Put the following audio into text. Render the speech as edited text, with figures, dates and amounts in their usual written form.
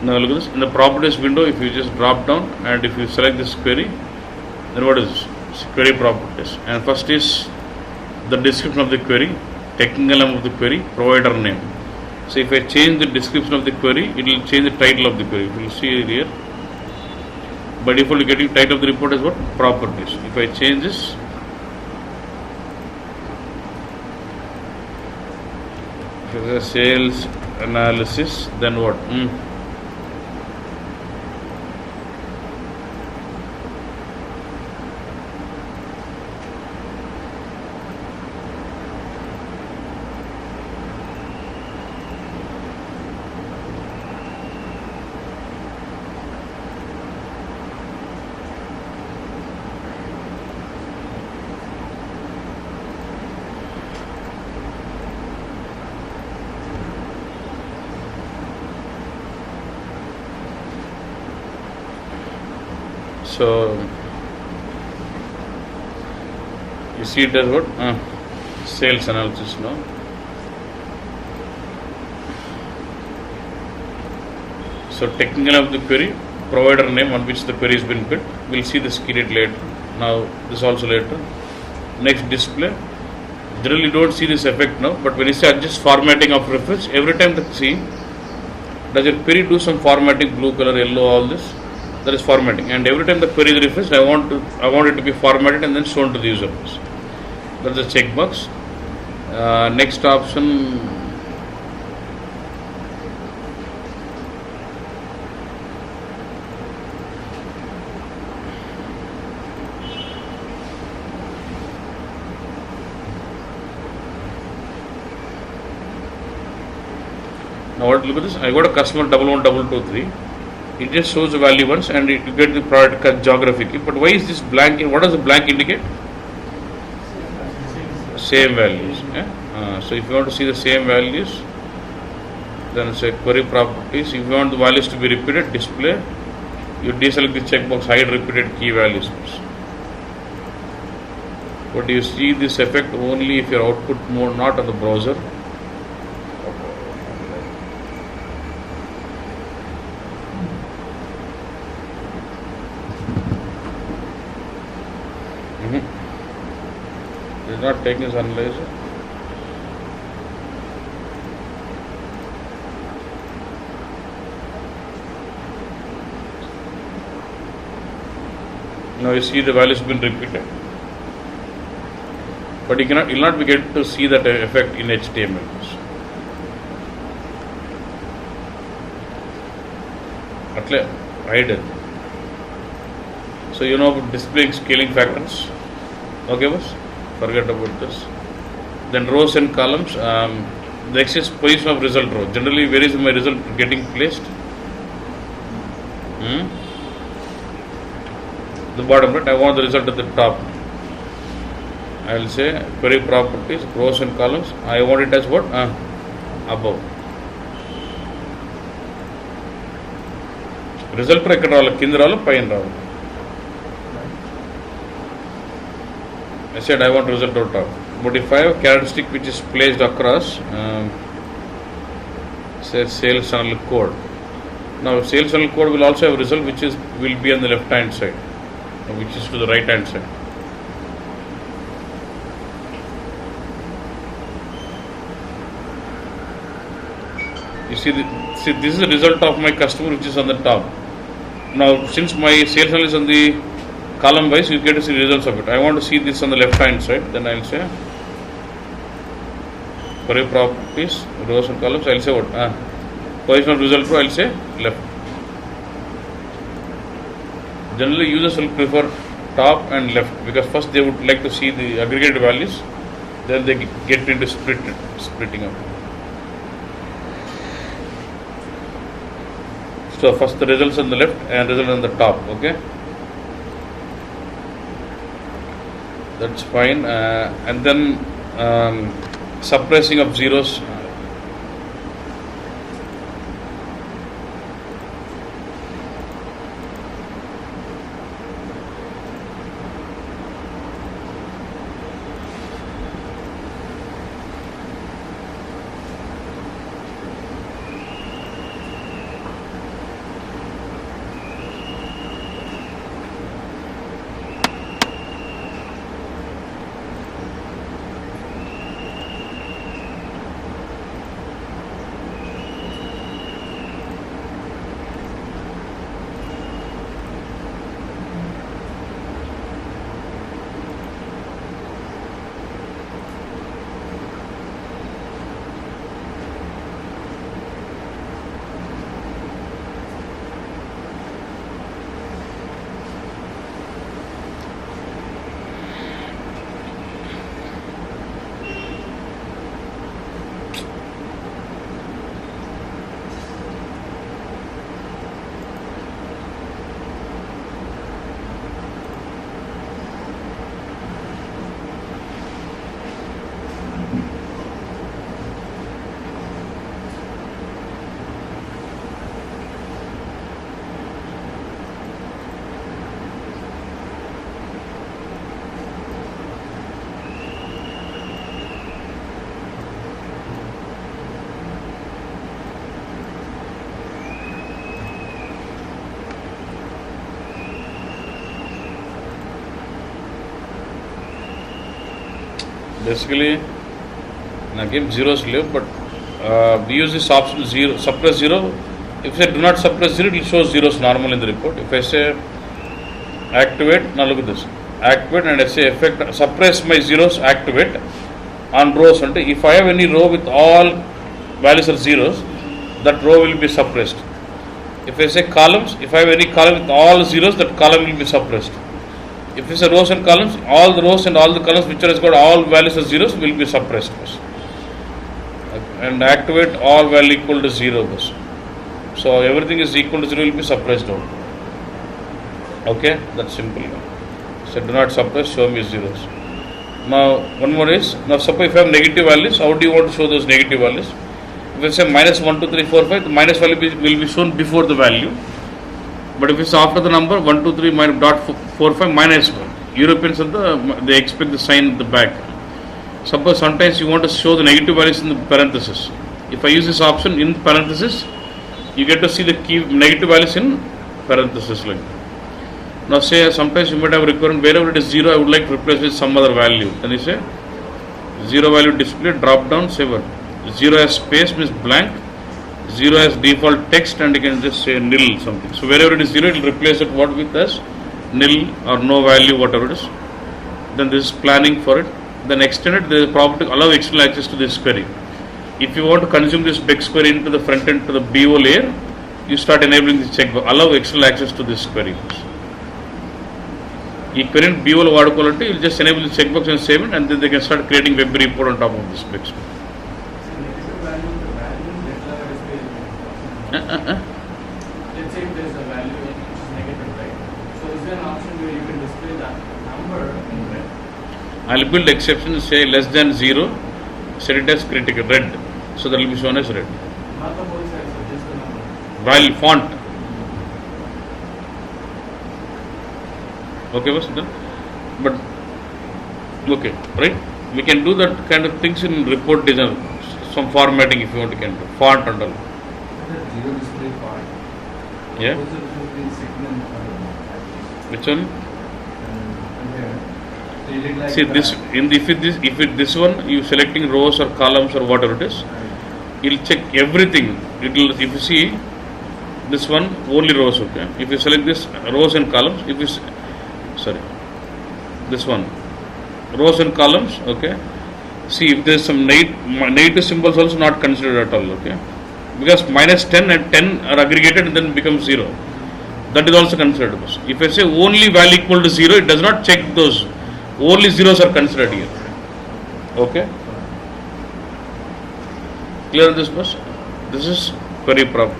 Now look at this. In the properties window, if you just drop down and if you select this query, then what is this? It's query properties. And first is the description of the query, technical name of the query, provider name. So if I change the description of the query, it will change the title of the query. You will see it here. By default, you getting title of the report is what? Properties. If I change this, if it is a sales analysis, then what? So you see it as what? Sales analysis now. So technical of the query, provider name on which the query has been built. We'll see this keyword later. Now this also later. Next, display. Generally you don't see this effect now, but when you say adjust formatting of refresh, every time the does your query do some formatting, blue color, yellow, all this? That is formatting, and every time the query is refreshed, I want it to be formatted and then shown to the user. That's a checkbox. Next option, now what? Look at this. I got a customer 11223. It just shows the value once and it get the product geographically. But why is this blank? What does the blank indicate? Same values. So if you want to see the same values, then say query properties. If you want the values to be repeated, display. You deselect the checkbox, hide repeated key values. But you see this effect only if your output mode not on the browser. It is not taking this analyzer. Now you see the values been repeated, but you will not be get to see that effect in HTML. Atle hide. So you know about displaying scaling factors. Okay, boss. Forget about this. Then rows and columns. The excess position of result row. Generally, where is my result getting placed? The bottom, right? I want the result at the top. I will say query properties, rows and columns. I want it as what? Above. Result ఇక్కడ రావాలి, కింద రావాలి, పైన రావాలి. I said I want result on top. But if I have a characteristic which is placed across, say sales channel code. Now sales channel code will also have a result which will be on the left hand side, which is to the right hand side. You see, this is the result of my customer which is on the top. Now since my sales channel is on the column wise, you get to see the results of it. I want to see this on the left hand side, then I will say query properties, rows and columns. I will say what? Position of result row, I will say left. Generally users will prefer top and left because first they would like to see the aggregated values, then they get into splitting up. So first the results on the left and result on the top. Okay, that's fine. And then suppressing of zeros. basically nakem zeros leave, but we use this option zero, suppress zero. If I do not suppress zero, it will show zeros normal in the report. If I say activate, now look at this, activate, and I say effect suppress my zeros, activate on rows. And if I have any row with all values are zeros, that row will be suppressed. If I say columns, if I have any column with all zeros, that column will be suppressed. If I say rows and columns, all the rows and all the columns which has got all values as zeros will be suppressed. And activate all value equal to 0. So everything is equal to 0 will be suppressed out. Okay, that's simple. So do not suppress, show me zeros. Now one more is, now suppose if I have negative values, how do you want to show those negative values? If I say minus 1, 2, 3, 4, 5, the minus value will be shown before the value. But if it's after the number 1, 2, 3, minus dot 4, 5, minus 1. Europeans they expect the sign at the back. Suppose sometimes you want to show the negative values in the parenthesis. If I use this option in parenthesis, you get to see the key negative values in parenthesis like that. Now say sometimes you might have requirement wherever it is 0, I would like to replace with some other value. Then you say 0 value display, drop down, say what? 0 as space means blank, 0 as default text, and you can just say nil something. So wherever it is 0, it will replace it what with as nil or no value, whatever it is. Then this is planning for it. Then extended, there is a property allow external access to this query. If you want to consume this Bex query into the front end to the BO layer, you start enabling this checkbox, allow external access to this query. ఈ query BO లో వాడుకోవాలంటే you just enable the checkbox and save it, and then they can start creating web report on top of this Bex. Let's say if there is a value which is negative, right? So is there an option where you can display that number in red? I'll build exception, say less than 0, set it as critical, red. So that will be shown as red. Not the whole size, so just the number. While font. Okay, was done. But okay, right? We can do that kind of things in report design. Some formatting if you want to can do. Font and all. Zero display part. Yeah. What was the difference between second and third? Which one? Treat it like See this in the, if it this one you selecting rows or columns or whatever it is, it'll check everything. It'll if you see this one only rows, okay. If you select this rows and columns, if you sorry this one rows and columns, okay. See if there is some negative symbols also not considered at all, okay. Because minus 10 and 10 are aggregated and then becomes 0. That is also considered. If I say only value equal to 0, it does not check those. Only zeros are considered here. Okay. Clear this bus? This is query problem.